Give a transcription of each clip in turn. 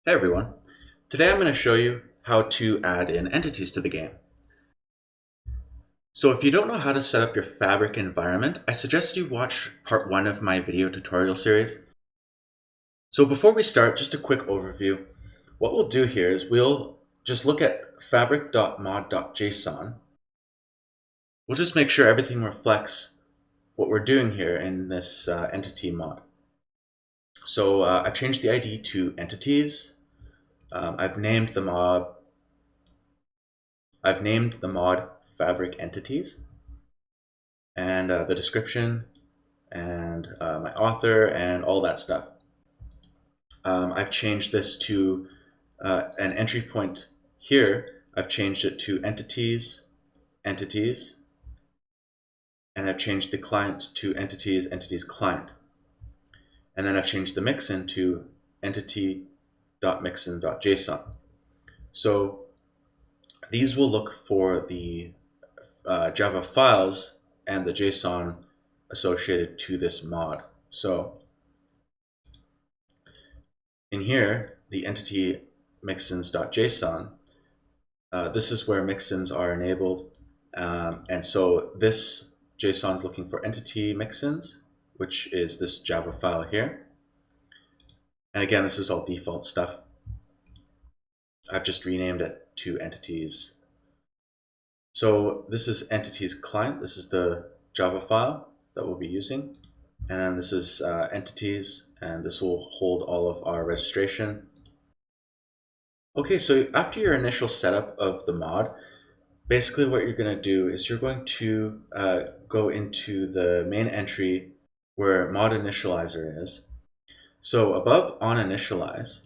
Hey everyone. Today I'm going to show you how to add in entities to the game. So if you don't know how to set up your Fabric environment, I suggest you watch part 1 of my video tutorial series. So before we start, just a quick overview. What we'll do here is we'll just look at fabric.mod.json. We'll just make sure everything reflects what we're doing here in this entity mod. So I've changed the ID to entities. I've named the mod Fabric Entities, and the description, and my author, and all that stuff. I've changed this to an entry point here. I've changed it to entities, entities, and I've changed the client to entities, entities client. And then I've changed the mixin to entity.mixin.json. So these will look for the Java files and the JSON associated to this mod. So in here, the entity mixins.json, this is where mixins are enabled. And so this JSON is looking for entity mixins, which is this Java file here. And again, this is all default stuff. I've just renamed it to entities. So this is entities client. This is the Java file that we'll be using. And then this is entities, and this will hold all of our registration. Okay, so after your initial setup of the mod, basically what you're going to do is you're going to go into the main entry where mod initializer is. So above on initialize,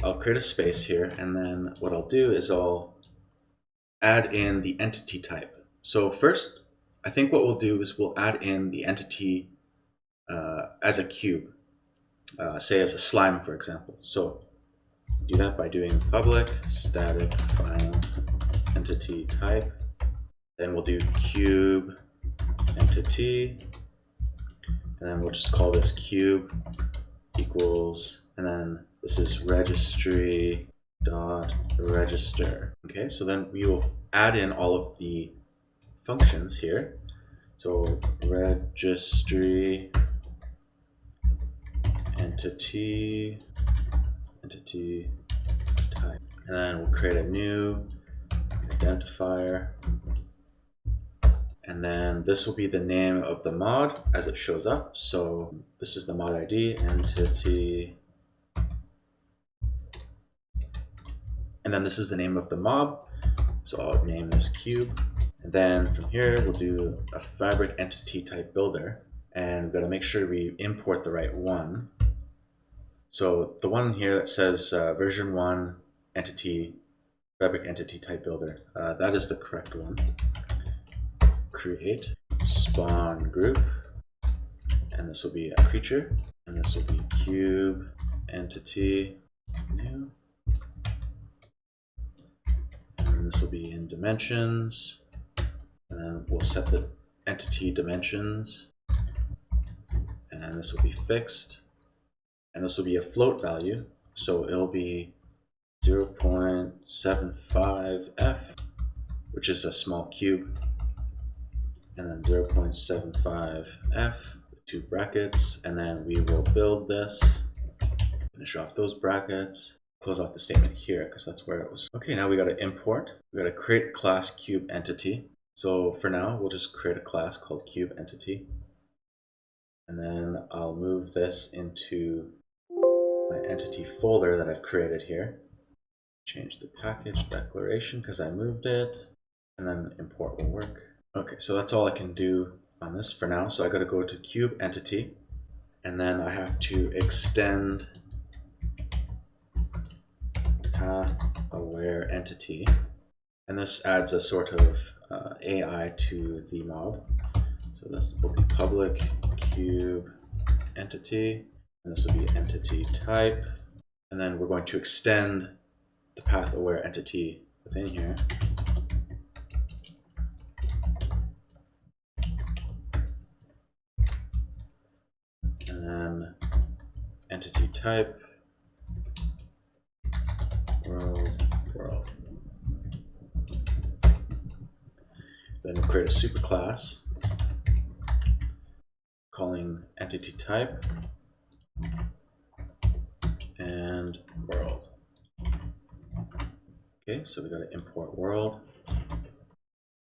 I'll create a space here, and then what I'll do is I'll add in the entity type. So first, I think what we'll do is we'll add in the entity as a cube, say as a slime, for example. So do that by doing public static final entity type. Then we'll do cube entity, and then we'll just call this cube equals, and then this is registry dot register. Okay, so then we will add in all of the functions here. So registry entity type, and then we'll create a new identifier, and then this will be the name of the mod as it shows up. So this is the mod ID, entity, and then this is the name of the mob. So I'll name this cube, and then from here we'll do a Fabric entity type builder, and we've got to make sure we import the right one. So the one here that says version 1 entity Fabric entity type builder, that is the correct one. Create spawn group, and this will be a creature, and this will be cube entity new, and this will be in dimensions, and then we'll set the entity dimensions, and then this will be fixed, and this will be a float value, so it'll be 0.75f, which is a small cube, and then 0.75f with 2 brackets, and then we will build this, finish off those brackets, close off the statement here because that's where it was. Okay, now we got to import. We got to create class cube entity. So for now, we'll just create a class called cube entity, and then I'll move this into my entity folder that I've created here. Change the package declaration because I moved it, and then import will work. Okay, so that's all I can do on this for now. So I got to go to cube entity, and then I have to extend path aware entity, and this adds a sort of AI to the mob. So this will be public cube entity, and this will be entity type, and then we're going to extend the path aware entity within here. And then entity type, world. Then we'll create a superclass calling entity type and world. Okay, so we got to import world.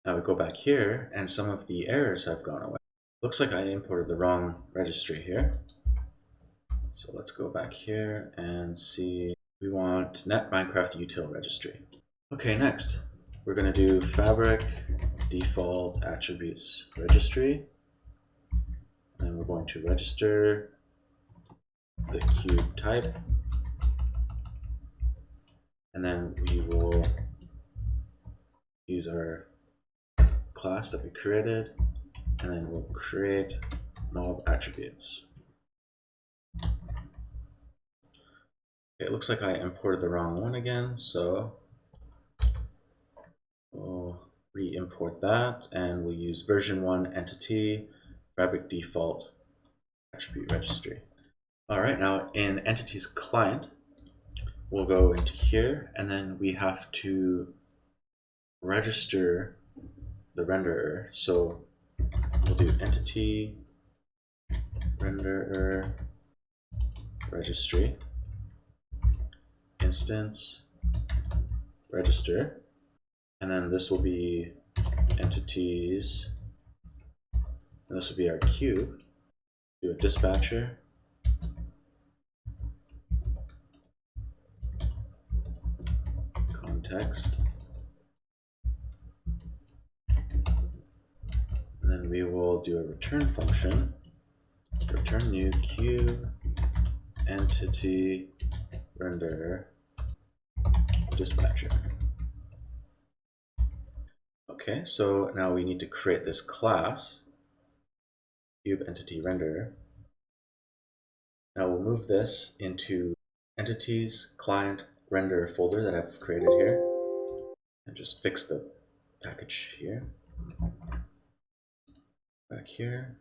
Now we go back here and some of the errors have gone away. Looks like I imported the wrong registry here. So let's go back here and see. We want net Minecraft util registry. Okay, next we're going to do fabric default attributes registry. And we're going to register the cube type. And then we will use our class that we created, and then we'll create mob attributes. Okay, it looks like I imported the wrong one again, so we'll re-import that, and we'll use version 1 entity fabric default attribute registry. All right, now in entities client, we'll go into here, and then we have to register the renderer. So we'll do entity renderer registry instance register, and then this will be entities, and this will be our cube. Do a dispatcher context, and then we will do a return function, return new cube entity renderer dispatcher. Okay, so now we need to create this class, cube entity renderer. Now we'll move this into entities client renderer folder that I've created here, and just fix the package here. Back here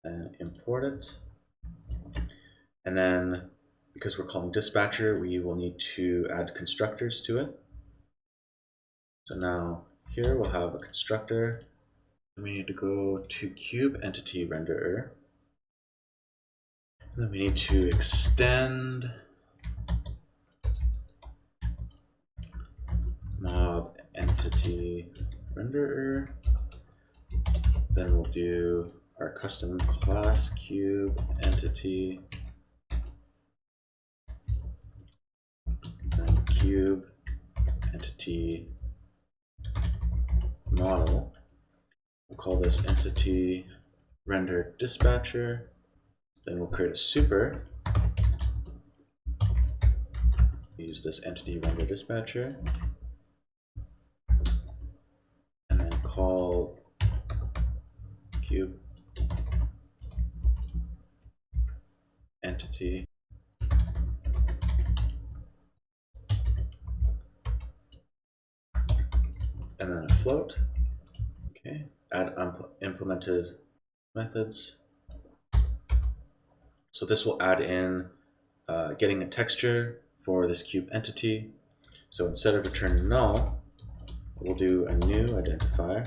and import it. And then because we're calling dispatcher, we will need to add constructors to it. So now here we'll have a constructor, and we need to go to cube entity renderer. And then we need to extend mob entity renderer. Then we'll do our custom class cube entity and cube entity model. We'll call this entity render dispatcher. Then we'll create a super. Use this entity render dispatcher, and then call cube entity and then a float. Okay, add implemented methods. So this will add in getting a texture for this cube entity. So instead of return null, we'll do a new identifier.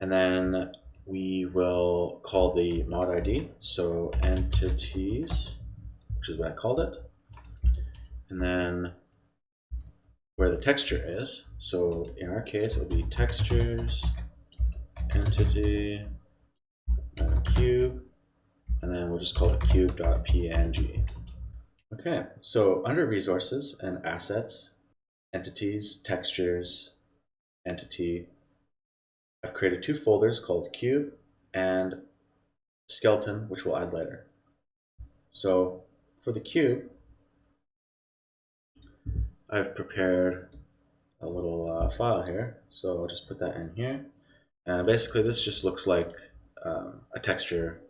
And then we will call the mod ID, so entities, which is what I called it. And then where the texture is, so in our case, it will be textures, entity, cube, and then we'll just call it cube.png. Okay, so under resources and assets, entities, textures, entity, I've created two folders called cube and skeleton, which we'll add later. So for the cube, I've prepared a little file here, so I'll just put that in here. And basically this just looks like a texture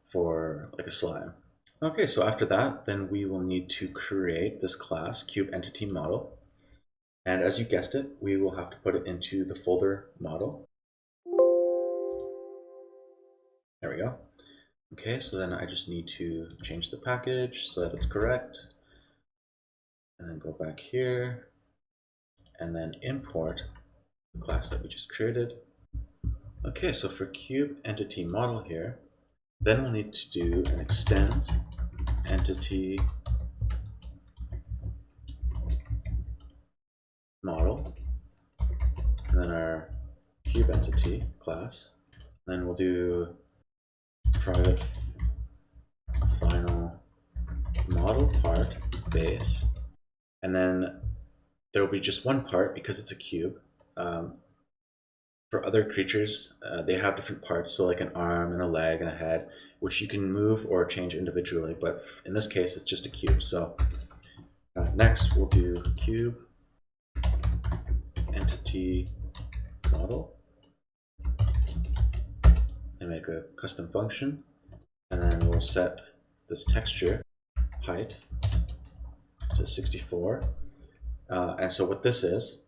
for like a slime. Okay, so after that, then we will need to create this class, cube entity model. And as you guessed it, we will have to put it into the folder model. There we go. Okay, so then I just need to change the package so that it's correct. And then go back here and then import the class that we just created. Okay, so for cube entity model here, then we'll need to do an extend entity model, and then our cube entity class. Then we'll do private final model part base, and then there will be just one part because it's a cube. For other creatures, they have different parts, so like an arm and a leg and a head, which you can move or change individually, but in this case it's just a cube. So next we'll do cube entity model and make a custom function, and then we'll set this texture height to 64. And so what this is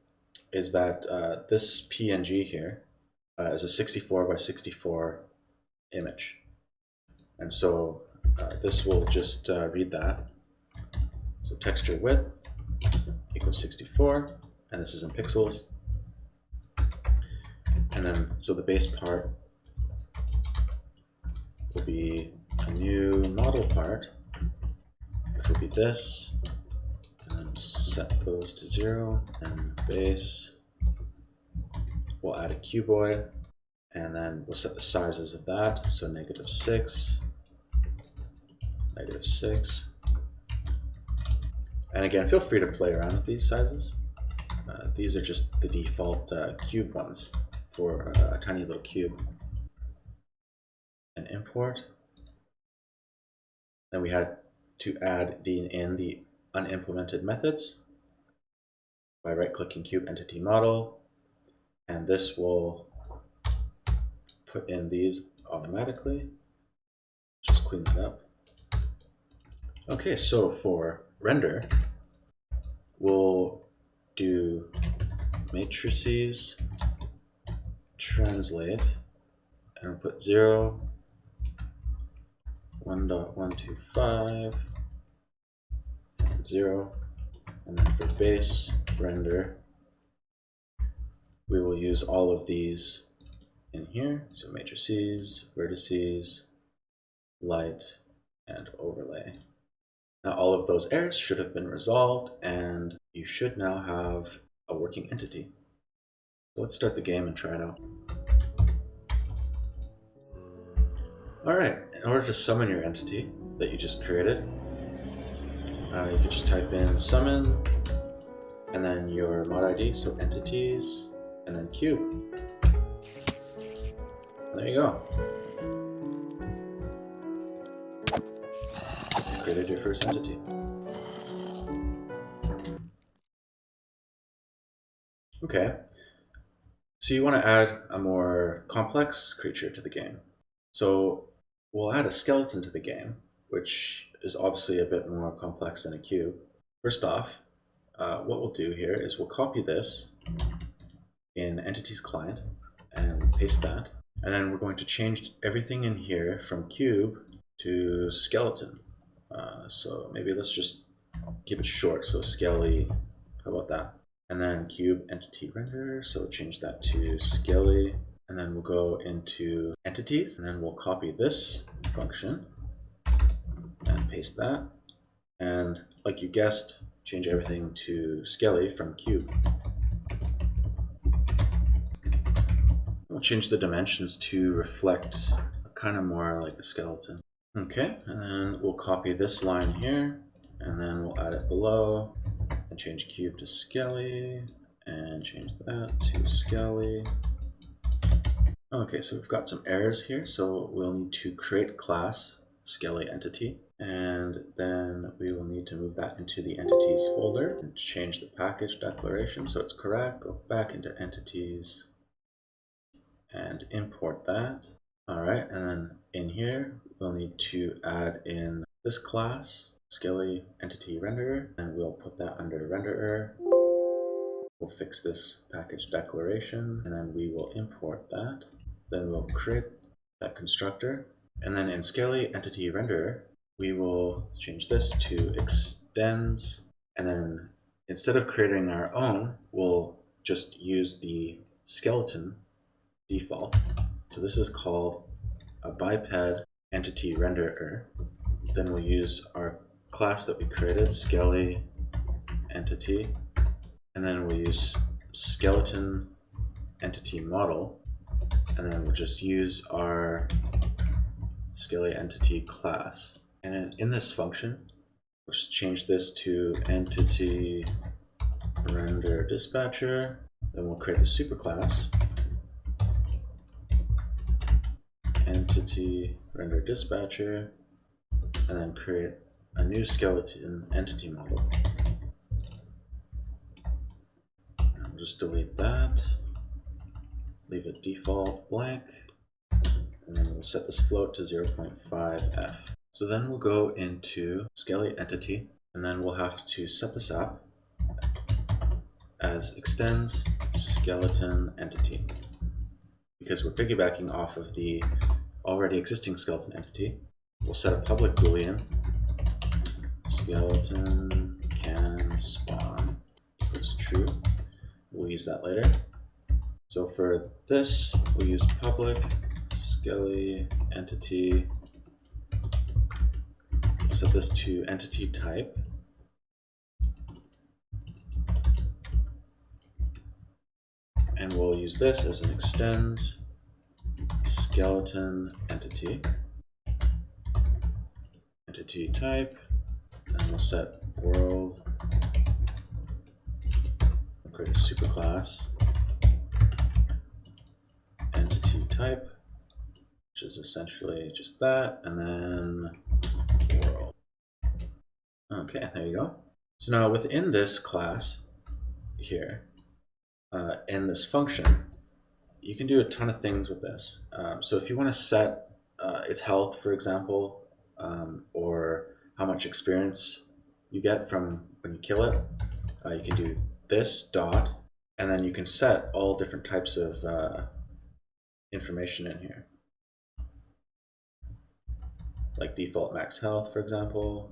that this PNG here is a 64 by 64 image. And so this will just read that. So texture width equals 64, and this is in pixels. And then, so the base part will be a new model part, which will be this. And then set those to 0, and base. We'll add a cuboid, and then we'll set the sizes of that. So -6, -6. And again, feel free to play around with these sizes. These are just the default cube ones for a tiny little cube. And import. Then we had to add in the unimplemented methods by right-clicking cube entity model, and this will put in these automatically. Just clean it up. Okay, so for render, we'll do matrices translate, and we'll put 0, 1.125, 0, and then for base render, we will use all of these in here. So matrices, vertices, light, and overlay. Now all of those errors should have been resolved, and you should now have a working entity. So let's start the game and try it out. Alright, in order to summon your entity that you just created, you can just type in summon, and then your mod ID, so entities, and then cube. And there you go. You created your first entity. Okay, so you want to add a more complex creature to the game. So we'll add a skeleton to the game, which is obviously a bit more complex than a cube. First off, what we'll do here is we'll copy this in entities client and paste that, and then we're going to change everything in here from cube to skeleton. So maybe let's just keep it short, so skelly, how about that? And then cube entity renderer, so change that to skelly, and then we'll go into entities, and then we'll copy this function and paste that, and like you guessed, change everything to skelly from cube. We'll change the dimensions to reflect kind of more like a skeleton. Okay, and then we'll copy this line here, and then we'll add it below, and change cube to skelly, and change that to skelly. Okay, so we've got some errors here, so we'll need to create class skelly entity, and then we will need to move that into the entities folder and change the package declaration so it's correct. Go back into entities and import that. All right, and then in here, we'll need to add in this class, skelly entity renderer, and we'll put that under renderer. We'll fix this package declaration, and then we will import that. Then we'll create that constructor, And then in Scale Entity Renderer, we will change this to extends, and then instead of creating our own, we'll just use the skeleton default. So this is called a biped entity renderer. Then we'll use our class that we created, Scale Entity, and then we'll use skeleton entity model, and then we'll just use our Scale Entity class. And in this function, we'll just change this to entity render dispatcher. Then we'll create the superclass entity render dispatcher, and then create a new skeleton entity model. And we'll just delete that, leave it default blank, and then we'll set this float to 0.5f. So then we'll go into Scale Entity, and then we'll have to set this up as extends skeleton entity, because we're piggybacking off of the already existing skeleton entity. We'll set a public boolean skeleton can spawn equals true. We'll use that later. So for this, we'll use public Scale entity. We'll set this to entity type. And we'll use this as an extends skeleton entity type, and we'll set world, we'll create a superclass entity type, which is essentially just that, and then world. Okay, there you go. So now within this class here, in this function, you can do a ton of things with this. So if you want to set its health, for example, or how much experience you get from when you kill it, you can do this dot, and then you can set all different types of information in here, like default max health, for example.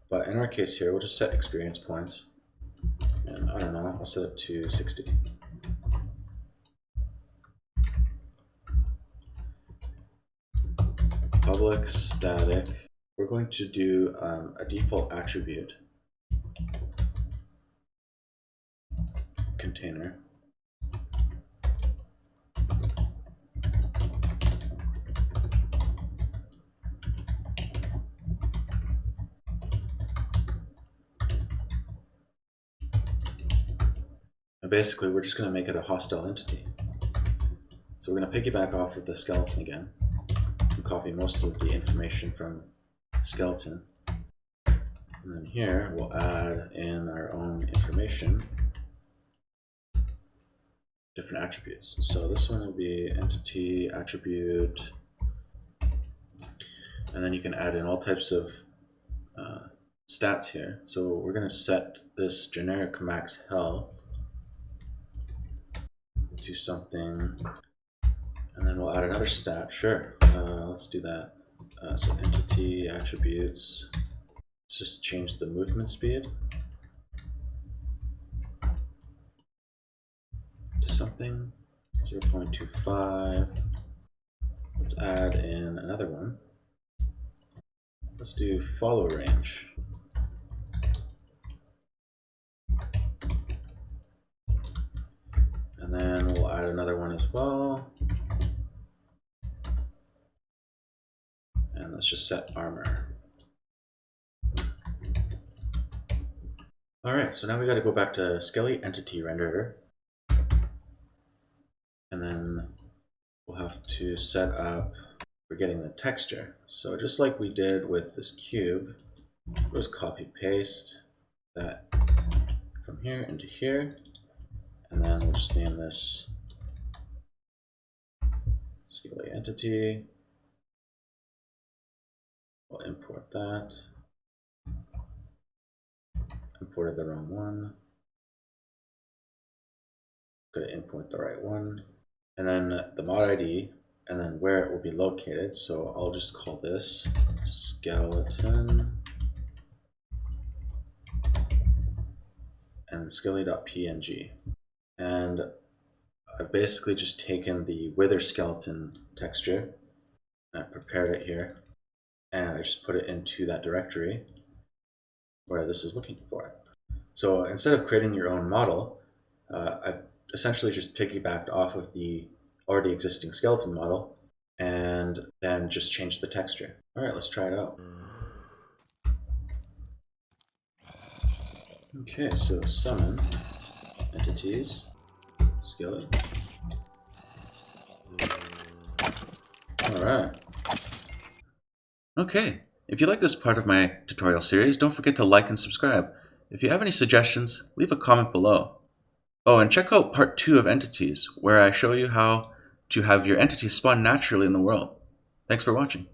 But in our case here, we'll just set experience points, and I don't know, I'll set it to 60. Public static, we're going to do a default attribute container. And basically, we're just going to make it a hostile entity. So we're going to piggyback off of the skeleton again, and copy most of the information from skeleton. And then here, we'll add in our own information, different attributes. So this one will be entity attribute, and then you can add in all types of stats here. So we're going to set this generic max health to something, and then we'll add another stat. Sure, let's do that. So entity attributes, let's just change the movement speed to something, 0.25. Let's add in another one. Let's do follow range. And then we'll add another one as well. And let's just set armor. All right, so now we got to go back to Scale Entity Renderer. And then we'll have to set up for getting the texture. So just like we did with this cube, we'll just copy paste that from here into here. And then we'll just name this Scale Entity. We'll import that. Imported the wrong one. Going to import the right one. And then the mod ID, and then where it will be located. So I'll just call this skeleton and skelly.png. And I've basically just taken the wither skeleton texture and I prepared it here, and I just put it into that directory where this is looking for it. So instead of creating your own model, I've essentially just piggybacked off of the already existing skeleton model and then just changed the texture. All right, let's try it out. Okay, so summon entities, skeleton. All right. Okay, if you like this part of my tutorial series, don't forget to like and subscribe. If you have any suggestions, leave a comment below. Oh, and check out part 2 of entities, where I show you how to have your entities spawn naturally in the world. Thanks for watching.